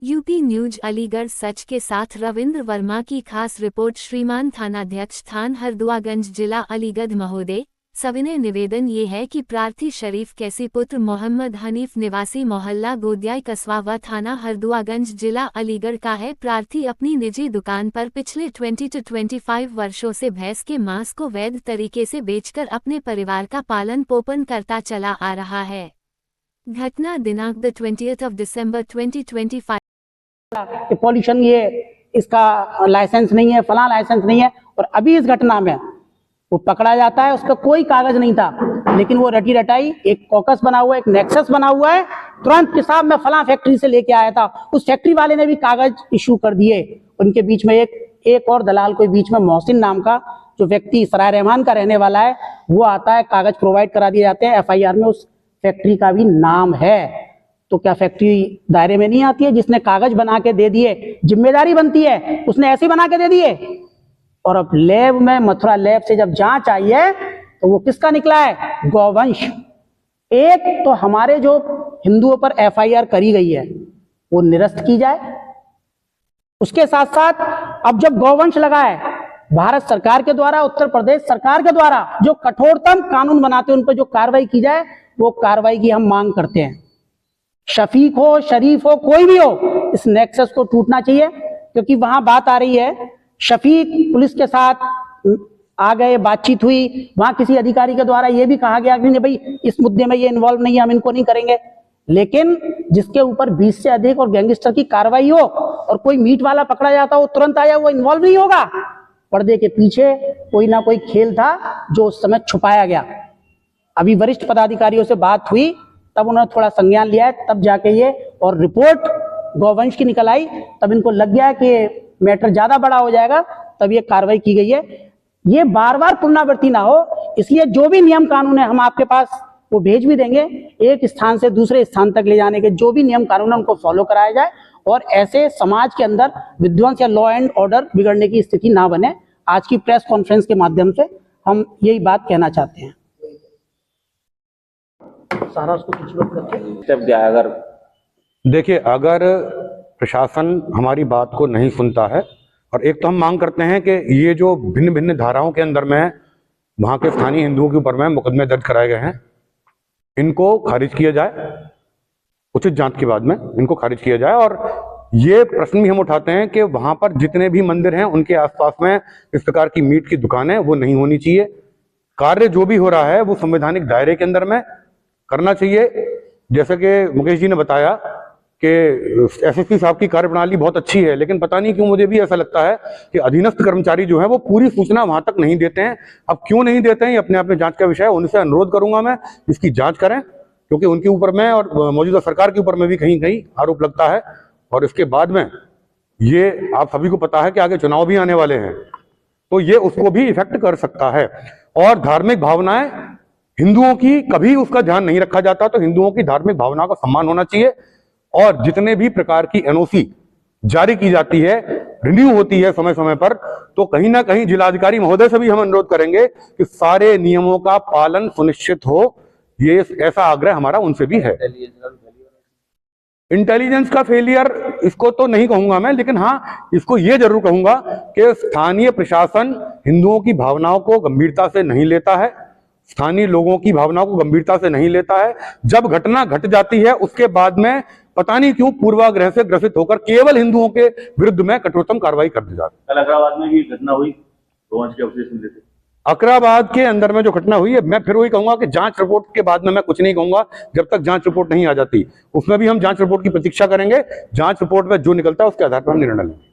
UP news Aligarh सच के साथ रविंद्र वर्मा की खास रिपोर्ट। श्रीमान थानाध्यक्ष थान हरदुआगंज जिला अलीगढ़ महोदय, सविनय निवेदन ये है कि प्रार्थी शरीफ कैसी पुत्र मोहम्मद हनीफ निवासी मोहल्ला गोदियाई कस्बा व थाना हरदुआगंज जिला अलीगढ़ का है। प्रार्थी अपनी निजी दुकान पर पिछले 20 से 25 वर्षों से भैंस के मांस को वैध तरीके से बेचकर अपने परिवार का पालन पोषण करता चला आ रहा है। घटना दिनांक 20 दिसंबर 2025। पॉल्यूशन ये इसका लाइसेंस नहीं है, फला लाइसेंस नहीं है, और अभी इस घटना में वो पकड़ा जाता है, उसका कोई कागज नहीं था, लेकिन वो रटी रटाई एक कॉकस बना हुआ है, एक नेक्सस बना हुआ है, तुरंत के साथ मैं फला फैक्ट्री से लेके आया था। उस फैक्ट्री वाले ने भी कागज इशू कर दिए। उनके बीच में एक और दलाल कोई बीच में मोहसिन नाम का जो व्यक्ति सराय रहमान का रहने वाला है, वो आता है, कागज प्रोवाइड करा दिए जाते हैं। FIR में उस फैक्ट्री का भी नाम है। तो क्या फैक्ट्री दायरे में नहीं आती है? जिसने कागज बना के दे दिए, जिम्मेदारी बनती है, उसने ऐसे बना के दे दिए। और अब लैब में, मथुरा लैब से जब जांच आई है तो वो किसका निकला है? गौवंश। एक तो हमारे जो हिंदुओं पर FIR करी गई है वो निरस्त की जाए। उसके साथ साथ अब जब गौवंश लगा है, भारत सरकार के द्वारा, उत्तर प्रदेश सरकार के द्वारा जो कठोरतम कानून बनाते हैं, उन पर जो कार्रवाई की जाए, वो कार्रवाई की हम मांग करते हैं। शफीक हो, शरीफ हो, कोई भी हो, इस नेक्सस को टूटना चाहिए। क्योंकि वहां बात आ रही है, शफीक पुलिस के साथ आ गए, बातचीत हुई, वहां किसी अधिकारी के द्वारा यह भी कहा गया कि नहीं भाई इस मुद्दे में ये इन्वॉल्व नहीं है, हम इनको नहीं करेंगे। लेकिन जिसके ऊपर 20 से अधिक और गैंगस्टर की कार्रवाई हो और कोई मीट वाला पकड़ा जाता हो, तुरंत आया, वो इन्वॉल्व नहीं होगा। पर्दे के पीछे कोई ना कोई खेल था जो उस समय छुपाया गया। अभी वरिष्ठ पदाधिकारियों से बात हुई, तब उन्होंने थोड़ा संज्ञान लिया है, तब जाके ये और रिपोर्ट गौवंश की निकल आई, तब इनको लग गया कि मैटर ज्यादा बड़ा हो जाएगा, तब ये कार्रवाई की गई है। ये बार बार पुनरावृत्ति ना हो, इसलिए जो भी नियम कानून है हम आपके पास वो भेज भी देंगे। एक स्थान से दूसरे स्थान तक ले जाने के जो भी नियम कानून है उनको फॉलो कराया जाए, और ऐसे समाज के अंदर विध्वंस या लॉ एंड ऑर्डर बिगड़ने की स्थिति ना बने। आज की प्रेस कॉन्फ्रेंस के माध्यम से हम यही बात कहना चाहते हैं। सारा उसको अगर देखिए, अगर प्रशासन हमारी बात को नहीं सुनता है, और एक तो हम मांग करते हैं कि ये जो भिन्न भिन्न धाराओं के अंदर में वहां के स्थानीय हिंदुओं के ऊपर में मुकदमे दर्ज कराए गए हैं, इनको खारिज किया जाए, उचित जांच के बाद में इनको खारिज किया जाए। और ये प्रश्न भी हम उठाते हैं कि वहां पर जितने भी मंदिर हैं उनके आसपास में इस प्रकार की मीट की दुकानें वो नहीं होनी चाहिए। कार्य जो भी हो रहा है वो संवैधानिक दायरे के अंदर में करना चाहिए। जैसे कि मुकेश जी ने बताया कि SSP साहब की कार्यप्रणाली बहुत अच्छी है, लेकिन पता नहीं क्यों मुझे भी ऐसा लगता है कि अधीनस्थ कर्मचारी जो है वो पूरी सूचना वहां तक नहीं देते हैं। अब क्यों नहीं देते हैं, ये अपने आप में जांच का विषय है। उनसे अनुरोध करूंगा मैं, इसकी जांच करें, क्योंकि उनके ऊपर में और मौजूदा सरकार के ऊपर में भी कहीं कहीं आरोप लगता है। और इसके बाद में ये आप सभी को पता है कि आगे चुनाव भी आने वाले हैं, तो ये उसको भी इफेक्ट कर सकता है। और धार्मिक भावनाएं हिंदुओं की कभी उसका ध्यान नहीं रखा जाता, तो हिंदुओं की धार्मिक भावनाओं का सम्मान होना चाहिए। और जितने भी प्रकार की NOC जारी की जाती है, रिन्यू होती है समय समय पर, तो कहीं ना कहीं जिलाधिकारी महोदय से भी हम अनुरोध करेंगे कि सारे नियमों का पालन सुनिश्चित हो। ये ऐसा आग्रह हमारा उनसे भी है। इंटेलिजेंस का फेलियर इसको तो नहीं कहूंगा मैं, लेकिन हाँ इसको ये जरूर कहूंगा कि स्थानीय प्रशासन हिंदुओं की भावनाओं को गंभीरता से नहीं लेता है, स्थानीय लोगों की भावनाओं को गंभीरता से नहीं लेता है। जब घटना घट जाती है उसके बाद में पता नहीं क्यों पूर्वाग्रह से ग्रसित होकर केवल हिंदुओं के विरुद्ध में कठोरतम कार्रवाई कर दी जाती है। कल अकराबाद में भी घटना हुई, गौवंश के अवशेष मिले थे। अकराबाद के अंदर में जो घटना हुई है, मैं फिर वही कहूंगा कि जांच रिपोर्ट के बाद में मैं कुछ नहीं कहूंगा जब तक जांच रिपोर्ट नहीं आ जाती। उसमें भी हम जांच रिपोर्ट की प्रतीक्षा करेंगे। जांच रिपोर्ट में जो निकलता है उसके आधार पर हम निर्णय लेंगे।